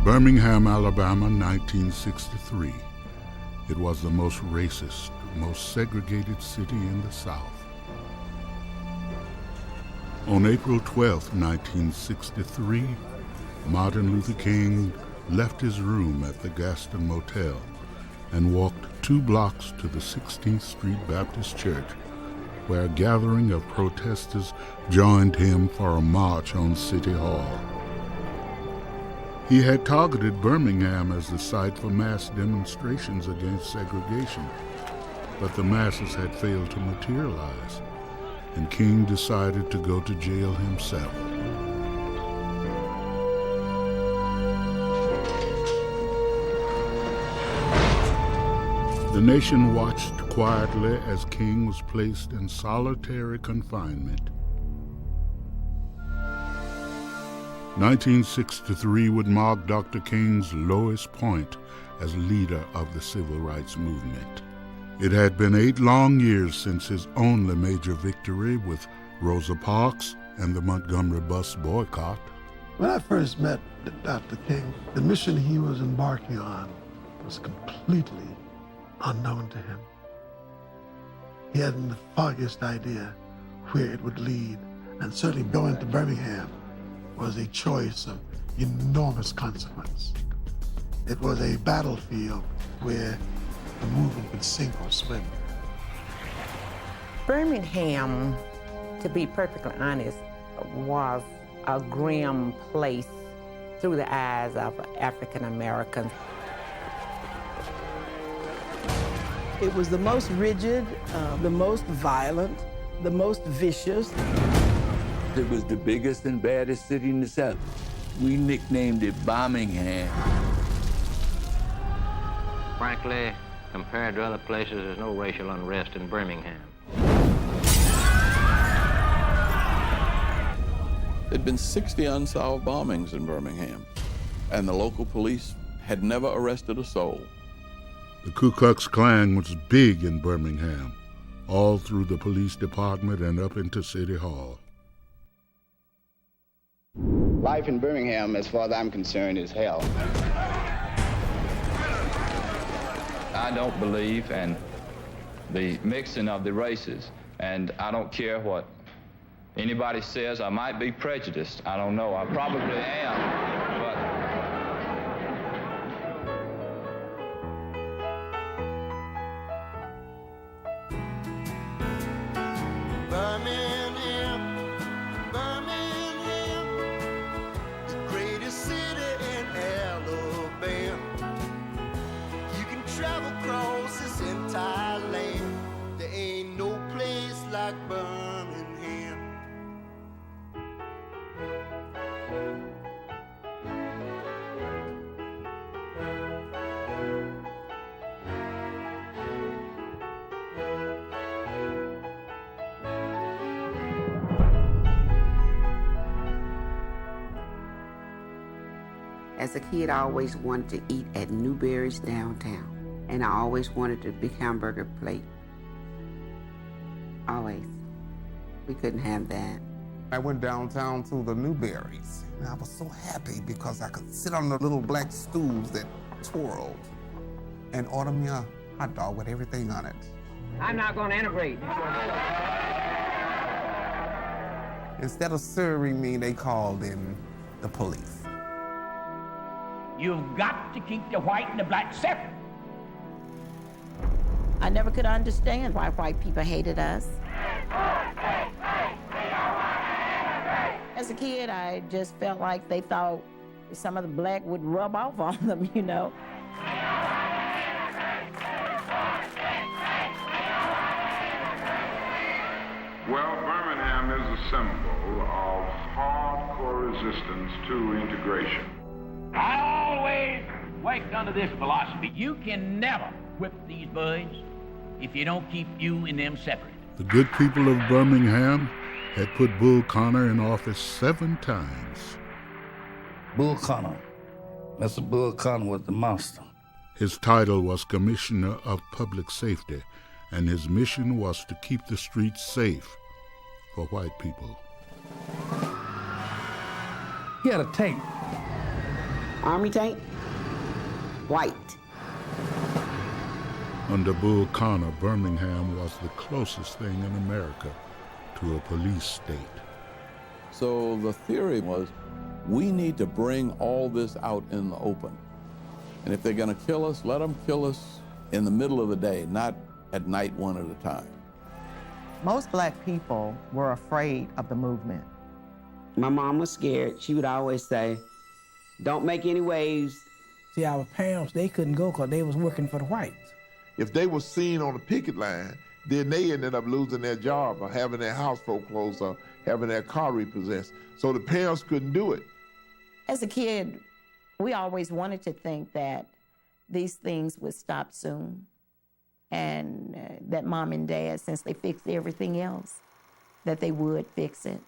Birmingham, Alabama, 1963. It was the most racist, most segregated city in the South. On April 12, 1963, Martin Luther King left his room at the Gaston Motel and walked 2 blocks to the 16th Street Baptist Church, where a gathering of protesters joined him for a march on City Hall. He had targeted Birmingham as the site for mass demonstrations against segregation, but the masses had failed to materialize, and King decided to go to jail himself. The nation watched quietly as King was placed in solitary confinement. 1963 would mark Dr. King's lowest point as leader of the civil rights movement. It had been 8 long years since his only major victory with Rosa Parks and the Montgomery bus boycott. When I first met Dr. King, the mission he was embarking on was completely unknown to him. He hadn't the foggiest idea where it would lead, and certainly going to Birmingham was a choice of enormous consequence. It was a battlefield where the movement could sink or swim. Birmingham, to be perfectly honest, was a grim place through the eyes of African Americans. It was the most rigid, the most violent, the most vicious. It was the biggest and baddest city in the South. We nicknamed it Birmingham. Frankly, compared to other places, there's no racial unrest in Birmingham. There'd been 60 unsolved bombings in Birmingham, and the local police had never arrested a soul. The Ku Klux Klan was big in Birmingham, all through the police department and up into City Hall. Life in Birmingham, as far as I'm concerned, is hell. I don't believe in the mixing of the races, and I don't care what anybody says. I might be prejudiced. I don't know. I probably am, but As a kid, I always wanted to eat at Newberry's downtown, and I always wanted a big hamburger plate. Always. We couldn't have that. I went downtown to the Newberry's, and I was so happy because I could sit on the little black stools that twirled and order me a hot dog with everything on it. I'm not going to integrate. Instead of serving me, they called in the police. You've got to keep the white and the black separate. I never could understand why white people hated us. As a kid, I just felt like they thought some of the black would rub off on them, you know. Well, Birmingham is a symbol of hardcore resistance to integration. I always worked under this philosophy. You can never whip these boys if you don't keep you and them separate. The good people of Birmingham had put Bull Connor in office 7 times. Bull Connor. Mr. Bull Connor was the monster. His title was Commissioner of Public Safety, and his mission was to keep the streets safe for white people. He had a tape Army tank, white. Under Bull Connor, Birmingham was the closest thing in America to a police state. So the theory was, we need to bring all this out in the open. And if they're going to kill us, let them kill us in the middle of the day, not at night one at a time. Most black people were afraid of the movement. My mom was scared. She would always say, don't make any waves. See, our parents, they couldn't go because they was working for the whites. If they were seen on the picket line, then they ended up losing their job or having their house foreclosed or having their car repossessed. So the parents couldn't do it. As a kid, we always wanted to think that these things would stop soon and that mom and dad, since they fixed everything else, that they would fix it.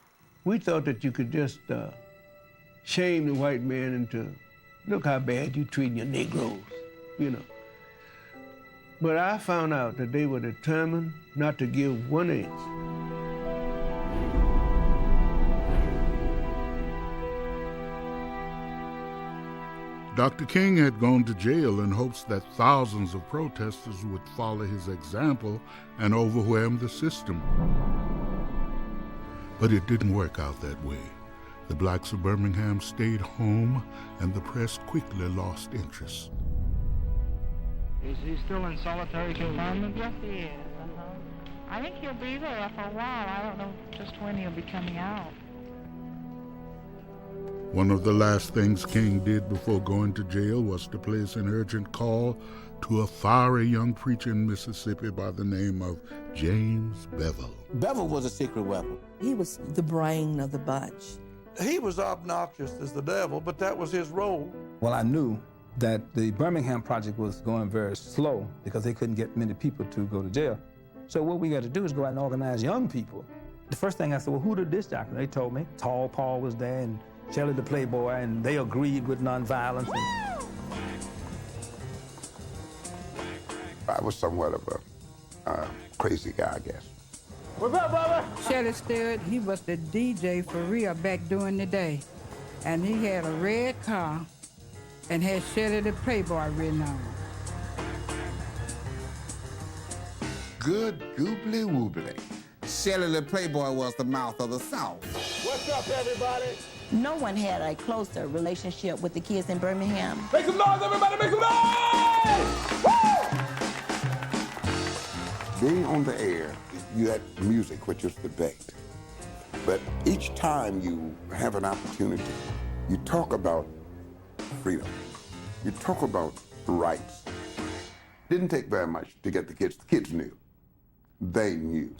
We thought that you could just shame the white man into, look how bad you treating your Negroes, you know. But I found out that they were determined not to give 1 inch. Dr. King had gone to jail in hopes that thousands of protesters would follow his example and overwhelm the system. But it didn't work out that way. The blacks of Birmingham stayed home, and the press quickly lost interest. Is he still in solitary confinement? Yes, he is. I think he'll be there for a while. I don't know just when he'll be coming out. One of the last things King did before going to jail was to place an urgent call to a fiery young preacher in Mississippi by the name of James Bevel. Bevel was a secret weapon. He was the brain of the bunch. He was obnoxious as the devil, but that was his role. Well, I knew that the Birmingham project was going very slow because they couldn't get many people to go to jail. So what we got to do is go out and organize young people. The first thing I said, well, who did this jockey? They told me. Tall Paul was there and Shelley the Playboy, and they agreed with nonviolence. I was somewhat of a crazy guy, I guess. What's up, brother? Shelley Stewart, he was the DJ for real back during the day. And he had a red car and had Shelley the Playboy written on it. Good goobly woobly. Shelley the Playboy was the mouth of the South. What's up, everybody? No one had a closer relationship with the kids in Birmingham. Make some noise, everybody, make some noise! Woo! Being on the air, you had music, which is debate. But each time you have an opportunity, you talk about freedom. You talk about rights. Didn't take very much to get the kids. The kids knew. They knew.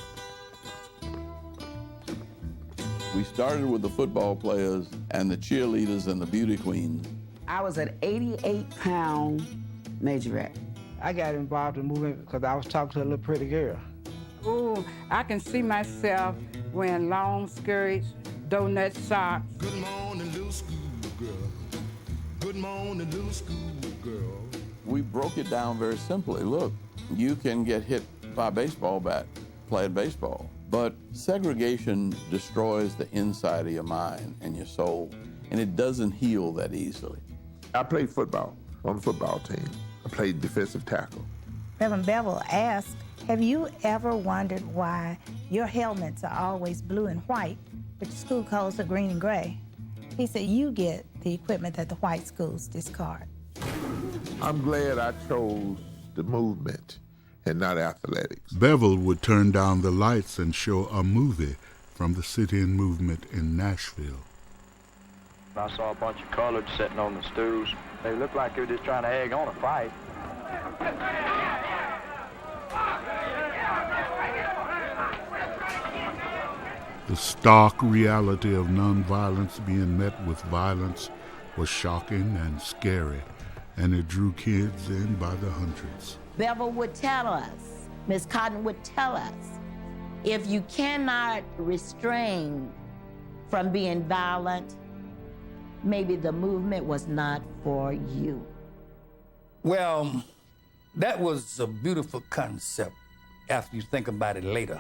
We started with the football players and the cheerleaders and the beauty queens. I was an 88-pound majorette. I got involved in the movement because I was talking to a little pretty girl. Ooh, I can see myself wearing long skirts, donut socks. Good morning, little schoolgirl. Good morning, little schoolgirl. We broke it down very simply. Look, you can get hit by a baseball bat playing baseball, but segregation destroys the inside of your mind and your soul, and it doesn't heal that easily. I played football on the football team. I played defensive tackle. Reverend Bevel asked, have you ever wondered why your helmets are always blue and white, but your school codes are green and gray? He said, you get the equipment that the white schools discard. I'm glad I chose the movement and not athletics. Bevel would turn down the lights and show a movie from the sit-in movement in Nashville. I saw a bunch of coloreds sitting on the stools. They looked like they were just trying to egg on a fight. The stark reality of nonviolence being met with violence was shocking and scary, and it drew kids in by the hundreds. Bevel would tell us, Miss Cotton would tell us, if you cannot restrain from being violent, maybe the movement was not for you. Well, that was a beautiful concept after you think about it later.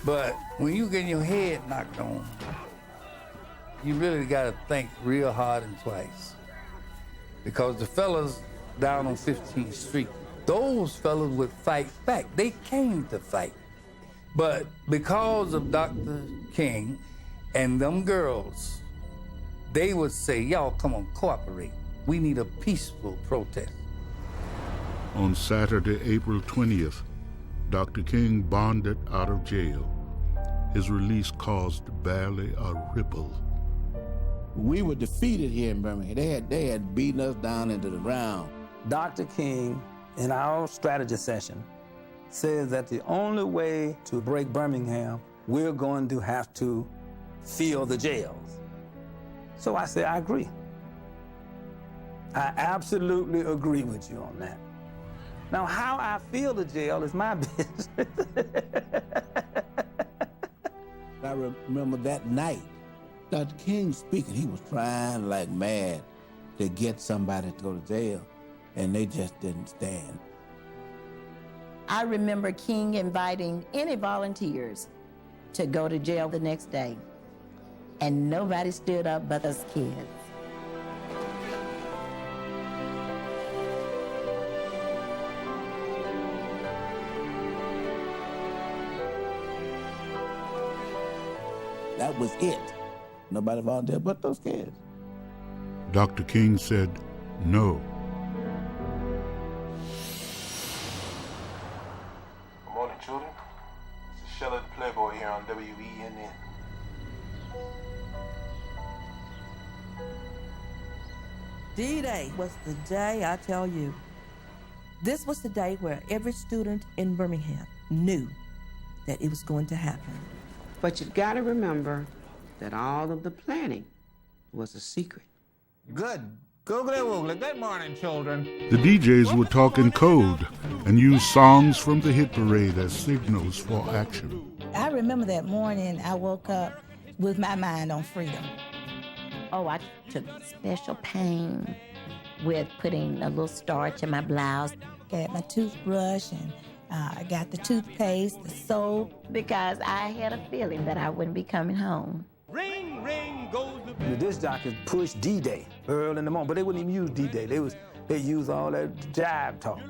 But when you get your head knocked on, you really got to think real hard and twice. because the fellas down on 15th Street, those fellas would fight back. They came to fight. But because of Dr. King and them girls, they would say, y'all come on, cooperate. We need a peaceful protest. On Saturday, April 20th, Dr. King bonded out of jail. His release caused barely a ripple. We were defeated here in Birmingham. They had beaten us down into the ground. Dr. King, in our strategy session, says that the only way to break Birmingham, we're going to have to fill the jails. So I said, I agree. I absolutely agree with you on that. Now, how I fill the jail is my business. I remember that night, Dr. King speaking, he was trying like mad to get somebody to go to jail, and they just didn't stand. I remember King inviting any volunteers to go to jail the next day, and nobody stood up but us kids. That was it. Nobody volunteered but those kids. Dr. King said no. Good morning, children. This is Shelley the Playboy here on WENN. D-Day was the day, I tell you. This was the day where every student in Birmingham knew that it was going to happen. But you've got to remember that all of the planning was a secret. Good. Googly woogly. Good morning, children. The DJs would talk in code and use songs from the hit parade as signals for action. I remember that morning I woke up with my mind on freedom. Oh, I took special pain with putting a little starch in my blouse. Got my toothbrush and I got the toothpaste, the soap. Because I had a feeling that I wouldn't be coming home. Ring, ring goes the disc jockeys pushed D-Day early in the morning, but they wouldn't even use D-Day. They used all that jive talk.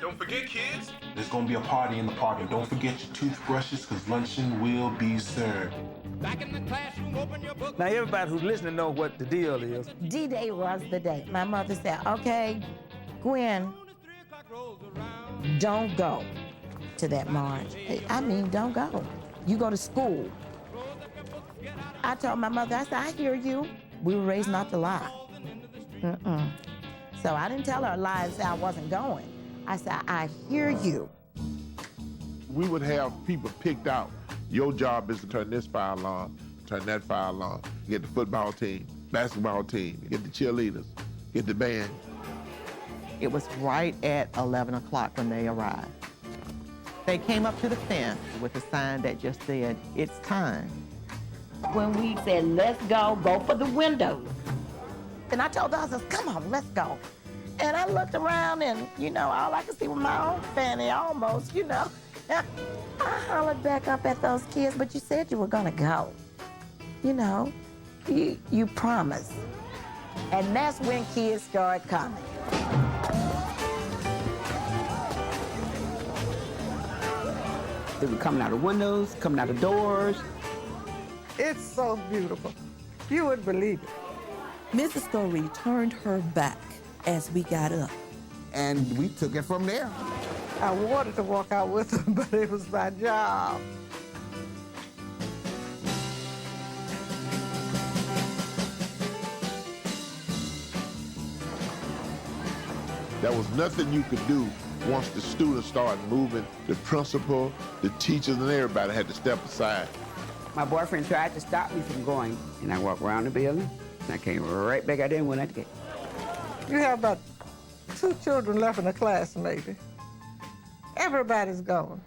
Don't forget, kids, there's gonna be a party in the park, and don't forget your toothbrushes, because luncheon will be served. Back in the classroom, open your book. Now everybody who's listening knows what the deal is. D-Day was the day. My mother said, okay, Gwen, don't go to that march. I mean, don't go. You go to school. I told my mother, I said, I hear you. We were raised not to lie. So I didn't tell her lies that I wasn't going. I said, I hear you. We would have people picked out. Your job is to turn this fire alarm, turn that fire alarm, get the football team, basketball team, get the cheerleaders, get the band. It was right at 11 o'clock when they arrived. They came up to the fence with a sign that just said, it's time. When we said, let's go for the windows. And I told the others, come on, let's go. And I looked around and, all I could see was my own fanny almost, I hollered back up at those kids, but you said you were gonna go. You promised. And that's when kids started coming. They were coming out of windows, coming out of doors. It's so beautiful. You wouldn't believe it. Mrs. Story turned her back as we got up. And we took it from there. I wanted to walk out with them, but it was my job. There was nothing you could do once the students started moving. The principal, the teachers, and everybody had to step aside. My boyfriend tried to stop me from going, and I walked around the building, and I came right back out there and went out the gate. You have about 2 children left in the class, maybe. Everybody's gone.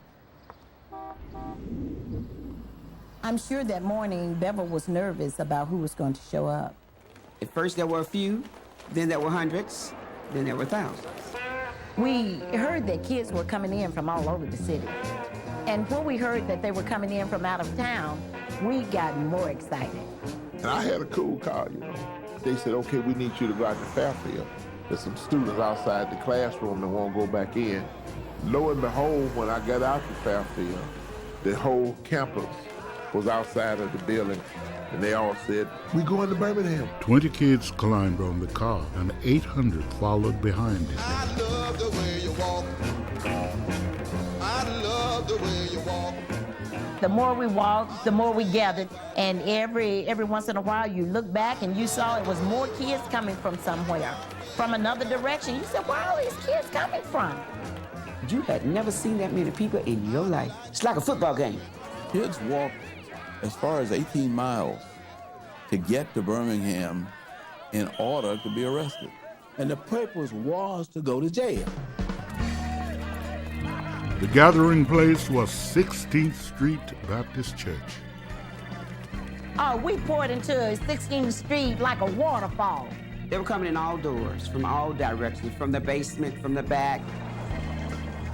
I'm sure that morning Bevel was nervous about who was going to show up. At first there were a few, then there were hundreds, then there were thousands. We heard that kids were coming in from all over the city. And when we heard that they were coming in from out of town, we got more excited. And I had a cool car, They said, okay, we need you to go out to Fairfield. There's some students outside the classroom that won't go back in. Lo and behold, when I got out to Fairfield, the whole campus was outside of the building, and they all said, we going to Birmingham. 20 kids climbed on the car, and 800 followed behind it. I love the way you walk. I love the way you walk. The more we walked, the more we gathered, and every once in a while you look back and you saw it was more kids coming from somewhere, from another direction. You said, where are all these kids coming from? You had never seen that many people in your life. It's like a football game. Kids walked as far as 18 miles to get to Birmingham in order to be arrested. And the purpose was to go to jail. The gathering place was 16th Street Baptist Church. Oh, we poured into 16th Street like a waterfall. They were coming in all doors, from all directions, from the basement, from the back.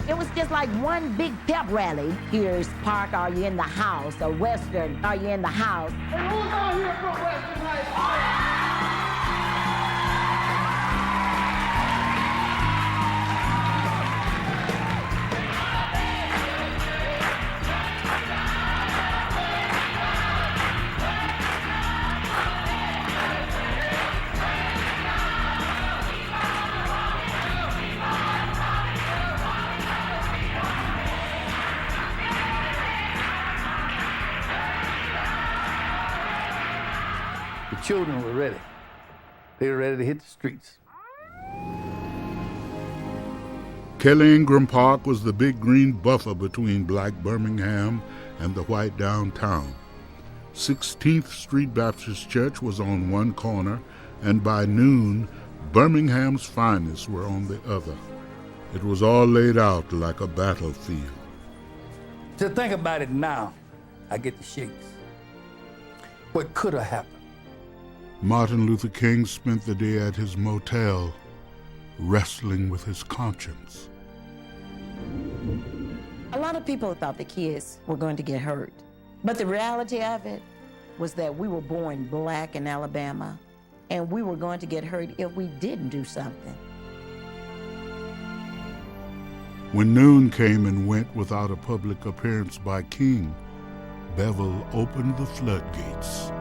It was just like one big pep rally. Here's Park, are you in the house? Or Western, are you in the house? Hey, who's out here from Western High School? The children were ready. They were ready to hit the streets. Kelly Ingram Park was the big green buffer between black Birmingham and the white downtown. 16th Street Baptist Church was on one corner, and by noon, Birmingham's finest were on the other. It was all laid out like a battlefield. To think about it now, I get the shakes. What could have happened? Martin Luther King spent the day at his motel, wrestling with his conscience. A lot of people thought the kids were going to get hurt. But the reality of it was that we were born black in Alabama, and we were going to get hurt if we didn't do something. When noon came and went without a public appearance by King, Bevel opened the floodgates.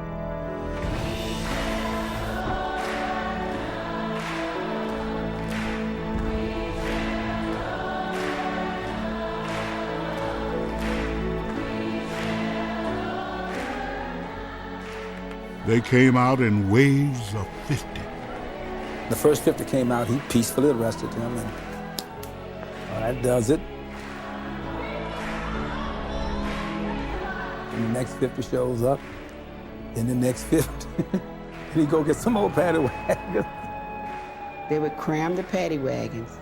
They came out in waves of 50. The first 50 came out, he peacefully arrested him, and that does it. And the next 50 shows up, and the next 50, and he go get some more paddy wagons. They would cram the paddy wagons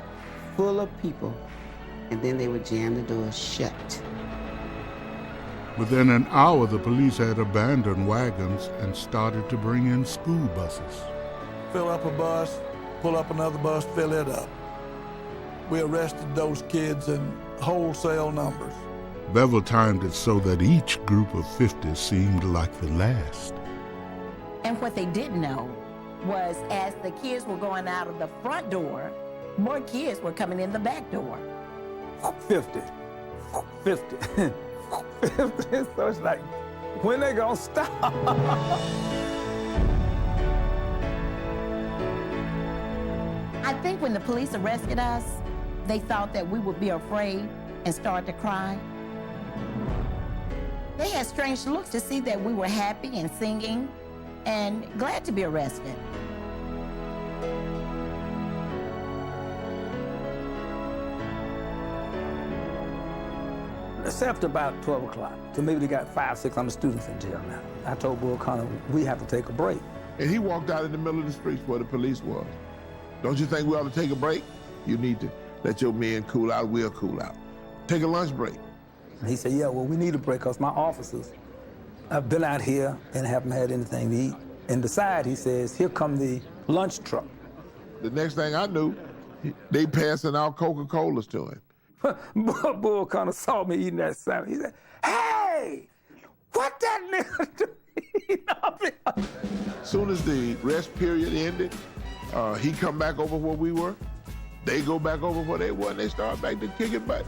full of people, and then they would jam the doors shut. Within an hour, the police had abandoned wagons and started to bring in school buses. Fill up a bus, pull up another bus, fill it up. We arrested those kids in wholesale numbers. Bevel timed it so that each group of 50 seemed like the last. And what they didn't know was as the kids were going out of the front door, more kids were coming in the back door. 50, 50, 50. So it's like, when they gonna stop? I think when the police arrested us, they thought that we would be afraid and start to cry. They had strange looks to see that we were happy and singing and glad to be arrested. It's after about 12 o'clock. So maybe they got 500, 600 students in jail now. I told Bull Connor, we have to take a break. And he walked out in the middle of the streets where the police was. Don't you think we ought to take a break? You need to let your men cool out, we'll cool out. Take a lunch break. And he said, yeah, well, we need a break because my officers have been out here and haven't had anything to eat. And beside, he says, here come the lunch truck. The next thing I knew, they passing out Coca-Colas to him. Bull Connor saw me eating that sandwich. He said, hey, what that nigga do? Soon as the rest period ended, he come back over where we were. They go back over where they were, and they start back to kicking butt.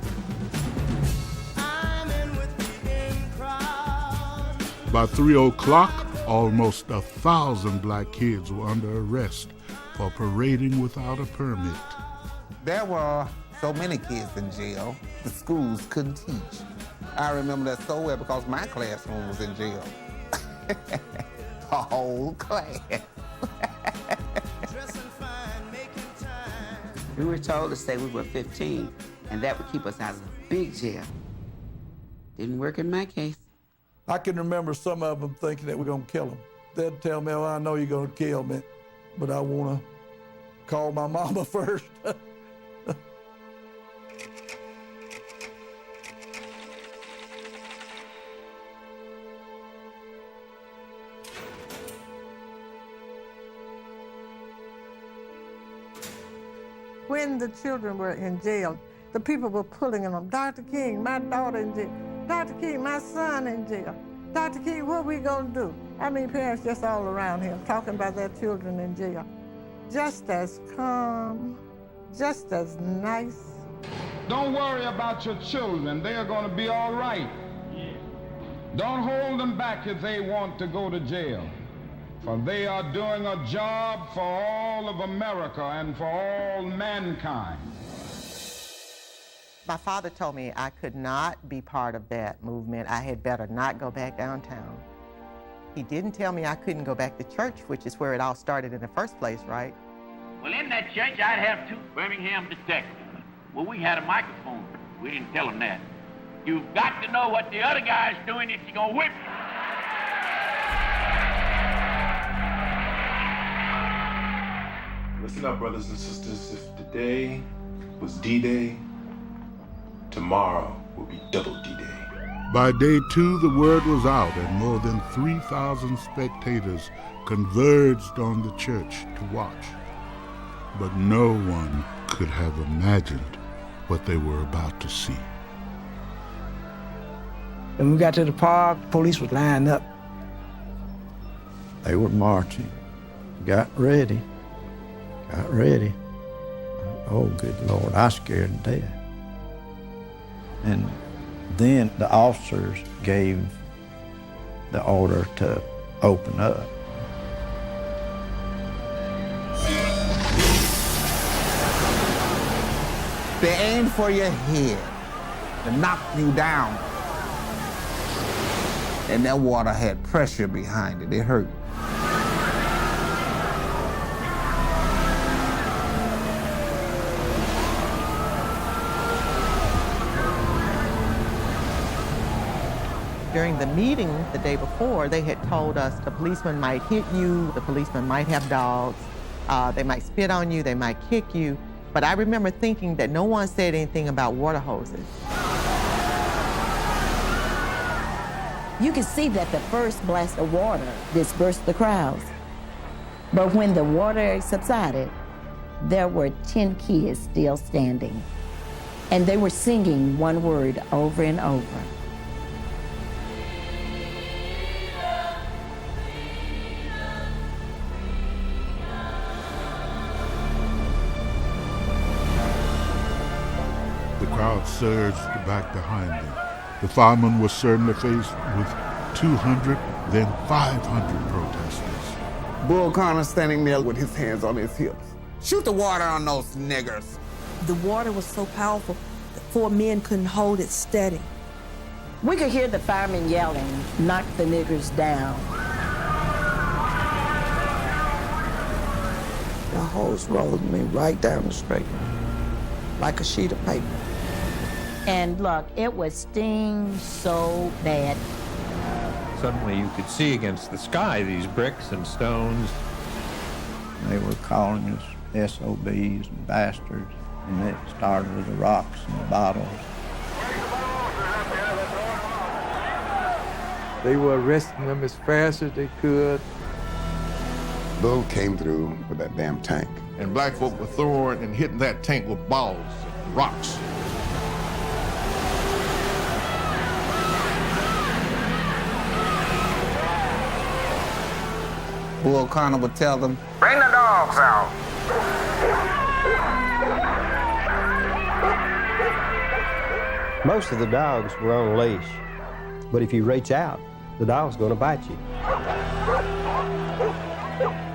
By 3 o'clock, almost 1,000 black kids were under arrest for parading without a permit. There were so many kids in jail, the schools couldn't teach. I remember that so well because my classroom was in jail. The whole class. We were told to say we were 15, and that would keep us out of the big jail. Didn't work in my case. I can remember some of them thinking that we're gonna kill them. They'd tell me, oh, I know you're gonna kill me, but I wanna call my mama first. When the children were in jail, the people were pulling them. Dr. King, my daughter in jail. Dr. King, my son in jail. Dr. King, what are we gonna do? I mean, parents just all around him talking about their children in jail. Just as calm, just as nice. Don't worry about your children. They are gonna be all right. Don't hold them back if they want to go to jail. For they are doing a job for all of America and for all mankind. My father told me I could not be part of that movement. I had better not go back downtown. He didn't tell me I couldn't go back to church, which is where it all started in the first place, right? Well, in that church, I'd have 2 Birmingham detectives. Well, we had a microphone. We didn't tell them that. You've got to know what the other guy's doing if you're gonna whip him. Listen up, brothers and sisters. If today was D-Day, tomorrow will be double D-Day. By day 2, the word was out, and more than 3,000 spectators converged on the church to watch. But no one could have imagined what they were about to see. When we got to the park, police was lined up. They were marching, got ready. Oh, good Lord, I scared to death. And then the officers gave the order to open up. They aimed for your head to knock you down. And that water had pressure behind it. It hurt. During the meeting the day before, they had told us the policeman might hit you, the policeman might have dogs, they might spit on you, they might kick you. But I remember thinking that no one said anything about water hoses. You could see that the first blast of water dispersed the crowds. But when the water subsided, there were 10 kids still standing. And they were singing one word over and over. The crowd surged back behind them. The firemen were certainly faced with 200, then 500 protesters. Bull Connor standing there with his hands on his hips. Shoot the water on those niggers. The water was so powerful that 4 men couldn't hold it steady. We could hear the firemen yelling, "Knock the niggers down." The hose rolled me right down the street, like a sheet of paper. And look, it would sting so bad. Suddenly you could see against the sky these bricks and stones. They were calling us SOBs and bastards, and it started with the rocks and the bottles. They were arresting them as fast as they could. Bull came through with that damn tank. And black folk were throwing and hitting that tank with balls and rocks. Bull Connor would tell them, Bring the dogs out. Most of the dogs were on leash, but if you reach out, the dog's going to bite you.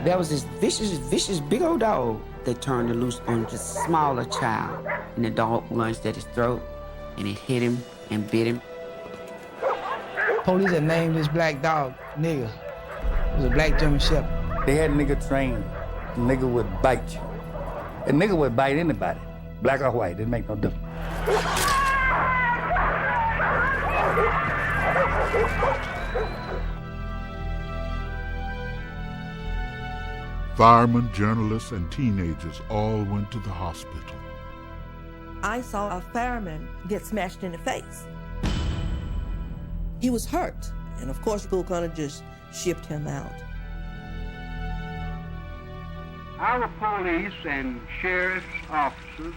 There was this vicious big old dog that turned loose on the smaller child, and the dog lunged at his throat, and it hit him and bit him. Police had named this black dog Nigger. It was a black German Shepherd. They had nigger trained. The nigger would bite you. A nigger would bite anybody, black or white, didn't make no difference. Firemen, journalists, and teenagers all went to the hospital. I saw a fireman get smashed in the face. He was hurt, and of course, Bull Connor just shipped him out. Our police and sheriff's officers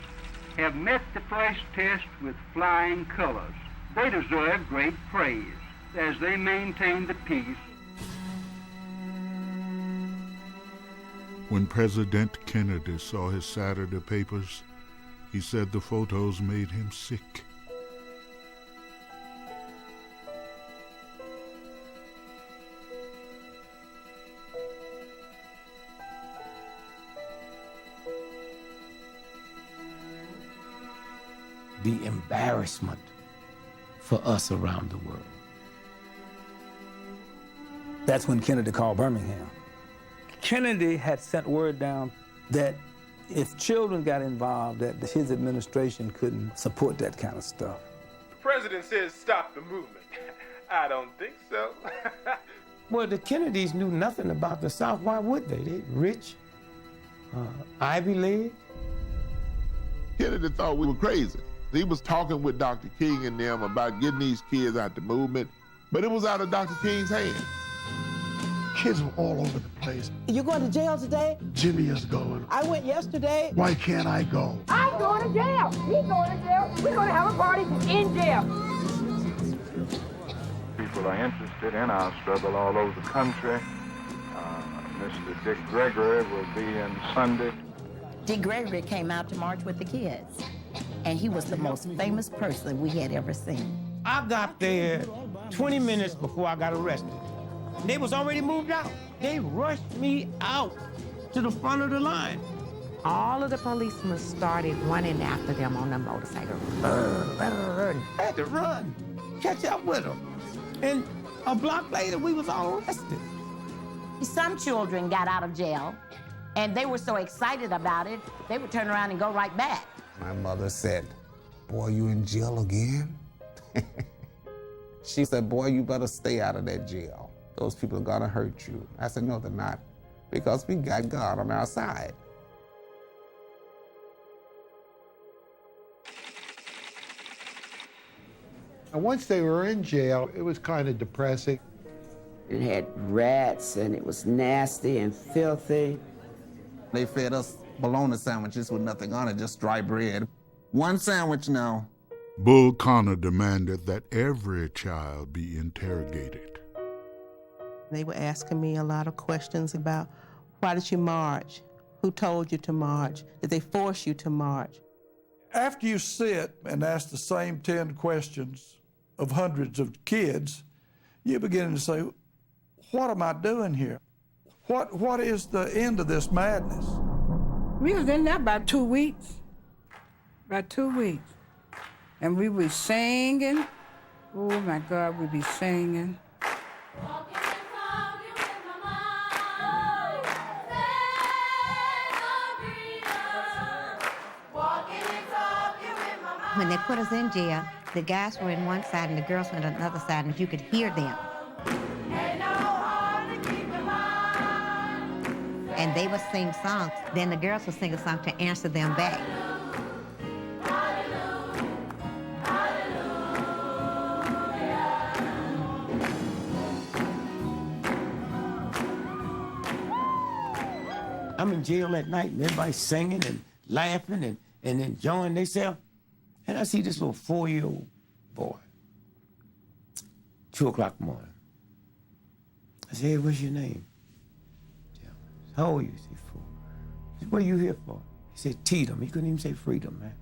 have met the first test with flying colors. They deserve great praise as they maintain the peace. When President Kennedy saw his Saturday papers, he said the photos made him sick. The embarrassment for us around the world. That's when Kennedy called Birmingham. Kennedy had sent word down that if children got involved, that his administration couldn't support that kind of stuff. The president says stop the movement. I don't think so. Well, the Kennedys knew nothing about the South. Why would they? They rich, Ivy League. Kennedy thought we were crazy. He was talking with Dr. King and them about getting these kids out the movement, but it was out of Dr. King's hands. Kids were all over the place. You going to jail today? Jimmy is going. I went yesterday. Why can't I go? I'm going to jail. He's going to jail. We're going to have a party in jail. People are interested in our struggle all over the country. Mr. Dick Gregory will be in Sunday. Dick Gregory came out to march with the kids, and he was the most famous person we had ever seen. I got there 20 minutes before I got arrested. They was already moved out. They rushed me out to the front of the line. All of the policemen started running after them on the motorcycle. I had to run, catch up with them. And a block later, we was all arrested. Some children got out of jail, and they were so excited about it, they would turn around and go right back. My mother said, "Boy, you in jail again?" She said, "Boy, you better stay out of that jail. Those people are gonna hurt you." I said, "No, they're not, because we got God on our side." And once they were in jail, it was kind of depressing. It had rats, and it was nasty and filthy. They fed us bologna sandwiches with nothing on it, just dry bread. One sandwich now. Bull Connor demanded that every child be interrogated. They were asking me a lot of questions about, why did you march? Who told you to march? Did they force you to march? After you sit and ask the same 10 questions of hundreds of kids, you begin to say, what am I doing here? What is the end of this madness? We was in there about 2 weeks. About 2 weeks. And we were singing. Oh my God, we'd be singing. When they put us in jail, the guys were in one side and the girls were on another side, and you could hear them. And they would sing songs. Then the girls would sing a song to answer them back. I'm in jail at night, and everybody's singing and laughing and enjoying themselves. And I see this little 4-year-old boy, 2 o'clock in the morning. I said, "Hey, what's your name?" How old are you? He said, 4. I said, what are you here for? He said, Tatum. He couldn't even say freedom, man.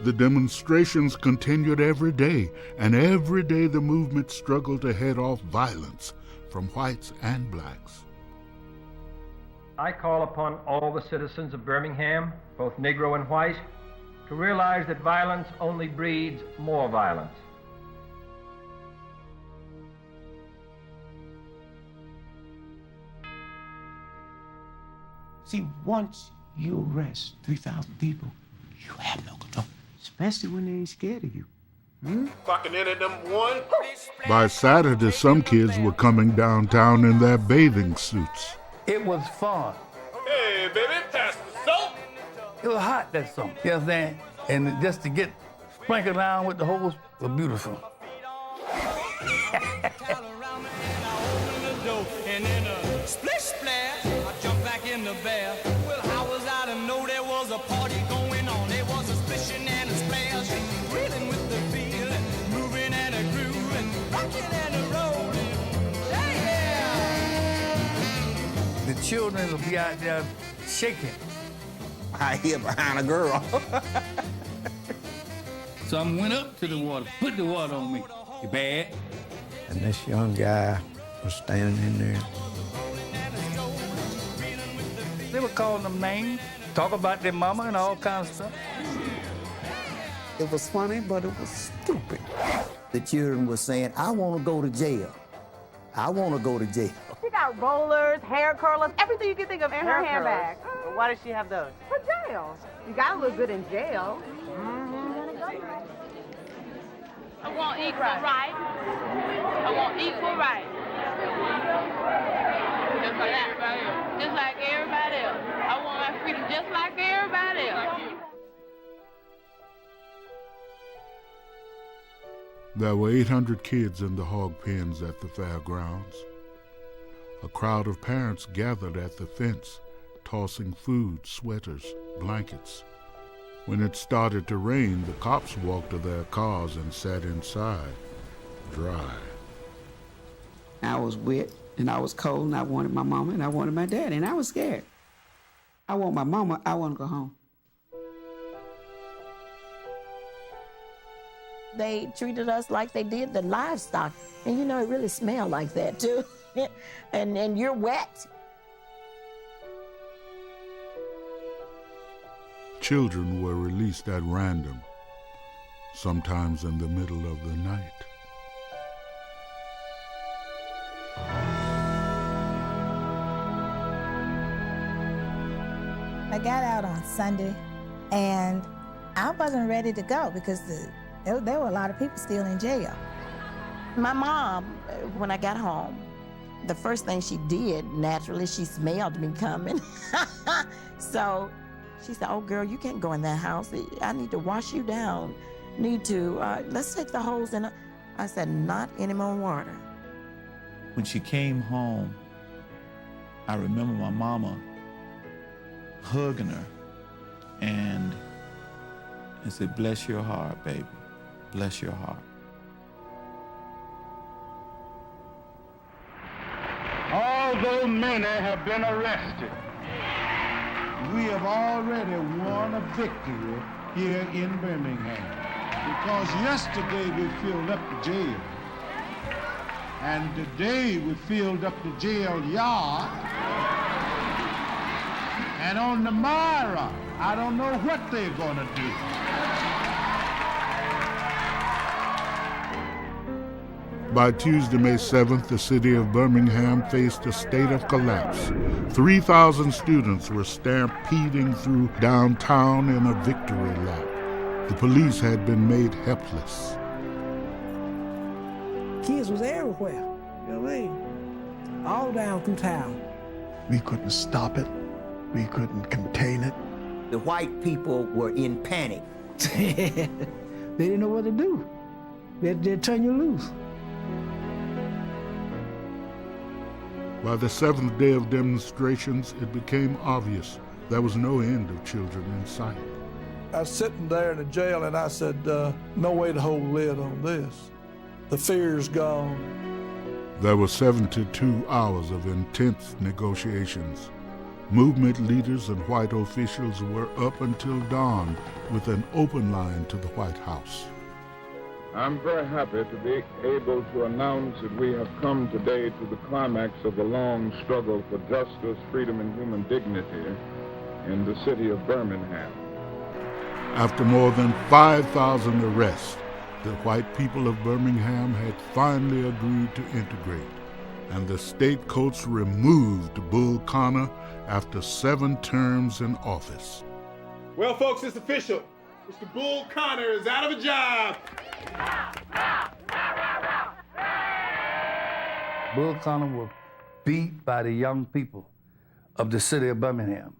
The demonstrations continued every day, and every day the movement struggled to head off violence from whites and blacks. I call upon all the citizens of Birmingham, both Negro and white, to realize that violence only breeds more violence. See, once you arrest 3,000 people, you have no control, especially when they ain't scared of you. Clocking in at them 1. By Saturday, some kids were coming downtown in their bathing suits. It was fun. Hey, baby, pass the soap. It was hot that summer. You know what I'm saying? And just to get sprinkled around with the hose was beautiful. And in a splish splash, I jumped back in the bath. Well, how was I to know there was a party going on? There was a splishing and a splash, reeling with the feel, and moving and a groove, and rocking and a rolling. Yeah! The children will be out there shaking. I hear behind a girl. Some went up to the water, put the water on me. You bad? And this young guy was standing in there. They were calling them names, talk about their mama and all kinds of stuff. It was funny, but it was stupid. The children were saying, I want to go to jail. I want to go to jail. She got rollers, hair curlers, everything you can think of in her handbag. Why does she have those? For jail. You gotta look good in jail. I want equal rights. I want equal rights. Just like everybody else. Just like everybody else. I want my freedom just like everybody else. There were 800 kids in the hog pens at the fairgrounds. A crowd of parents gathered at the fence, tossing food, sweaters, blankets. When it started to rain, the cops walked to their cars and sat inside, dry. I was wet, and I was cold, and I wanted my mama, and I wanted my daddy, and I was scared. I want my mama, I want to go home. They treated us like they did the livestock. And you know, it really smelled like that too. and you're wet. Children were released at random, sometimes in the middle of the night. I got out on Sunday, and I wasn't ready to go because there were a lot of people still in jail. My mom, when I got home, the first thing she did, naturally, she smelled me coming. So she said, oh, girl, you can't go in that house. I need to wash you down. Let's take the hose in. I said, not any more water. When she came home, I remember my mama hugging her and said, bless your heart, baby. Bless your heart. Although many have been arrested, We have already won a victory here in Birmingham because yesterday we filled up the jail, and today we filled up the jail yard, and on tomorrow, I don't know what they're gonna do. By Tuesday, May 7th, the city of Birmingham faced a state of collapse. 3,000 students were stampeding through downtown in a victory lap. The police had been made helpless. Kids was everywhere, you know what I mean? All down through town. We couldn't stop it. We couldn't contain it. The white people were in panic. They didn't know what to do. They'd turn you loose. By the seventh day of demonstrations, it became obvious there was no end of children in sight. I was sitting there in the jail and I said, no way to hold a lid on this. The fear's gone. There were 72 hours of intense negotiations. Movement leaders and white officials were up until dawn with an open line to the White House. I'm very happy to be able to announce that we have come today to the climax of the long struggle for justice, freedom, and human dignity in the city of Birmingham. After more than 5,000 arrests, the white people of Birmingham had finally agreed to integrate, and the state courts removed Bull Connor after 7 terms in office. Well, folks, it's official. Mr. Bull Connor is out of a job. Bull Connor was beat by the young people of the city of Birmingham.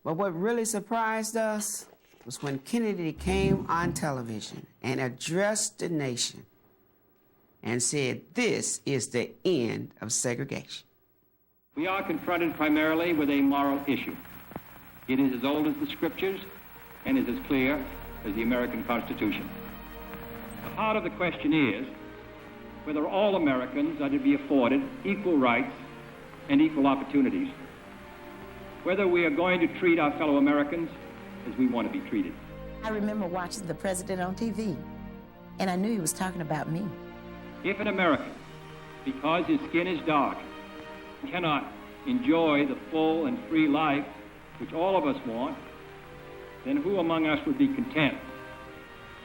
But what really surprised us was when Kennedy came on television and addressed the nation and said, "This is the end of segregation." We are confronted primarily with a moral issue. It is as old as the scriptures and is as clear as the American Constitution. The heart of the question is whether all Americans are to be afforded equal rights and equal opportunities, whether we are going to treat our fellow Americans as we want to be treated. I remember watching the president on TV, and I knew he was talking about me. If an American, because his skin is dark, cannot enjoy the full and free life which all of us want, then who among us would be content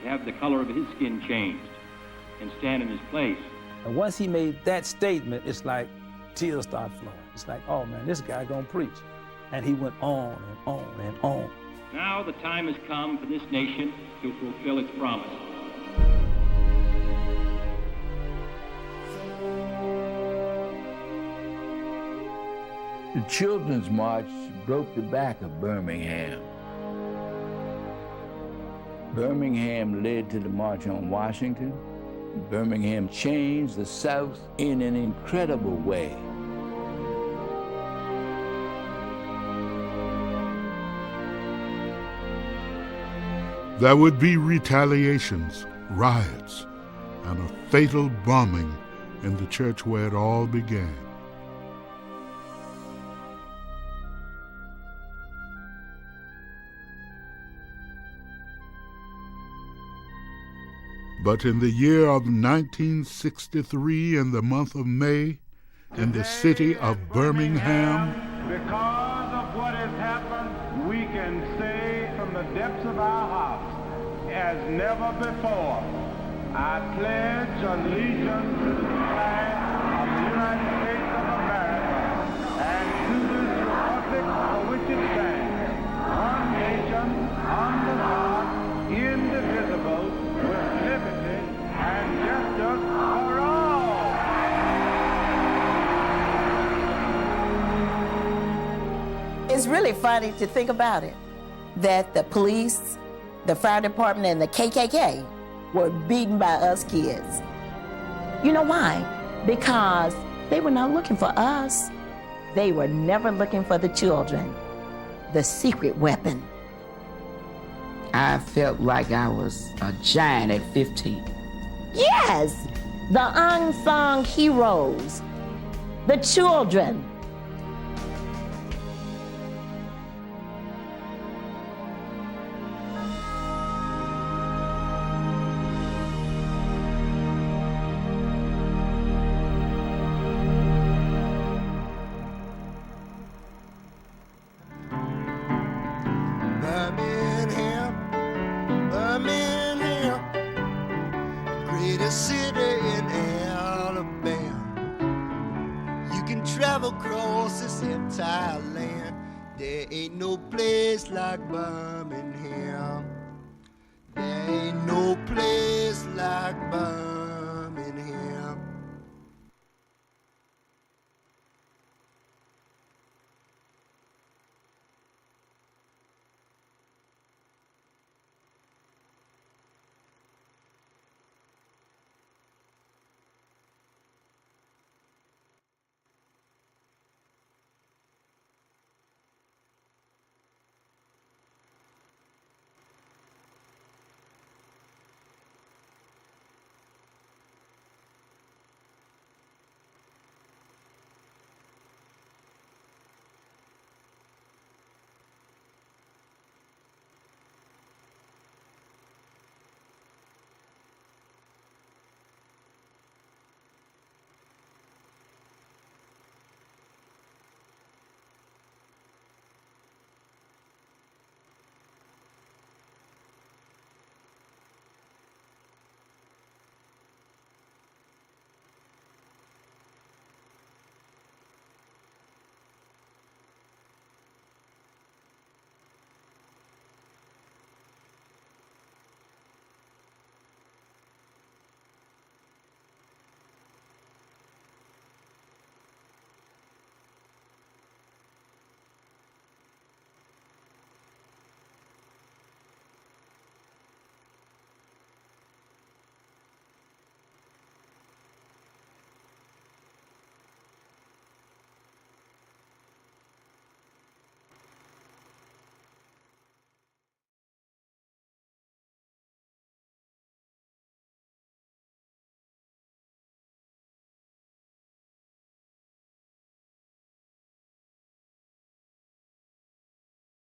to have the color of his skin changed and stand in his place? And once he made that statement, it's like tears start flowing. It's like, oh man, this guy gonna preach. And he went on and on and on. Now the time has come for this nation to fulfill its promise. The Children's March broke the back of Birmingham. Birmingham led to the March on Washington. Birmingham changed the South in an incredible way. There would be retaliations, riots, and a fatal bombing in the church where it all began. But in the year of 1963, in the month of May, in the city of Birmingham, because of what has happened, we can say from the depths of our hearts, as never before, I pledge allegiance to the flag of the United States of America and to this republic for which it stands, one nation, under God, indivisible, with liberty and justice for all. It's really funny to think about it, that the police, the fire department, and the KKK were beaten by us kids. You know why? Because they were not looking for us. They were never looking for the children, the secret weapon. I felt like I was a giant at 15. Yes, the unsung heroes, the children. There ain't no place like Birmingham.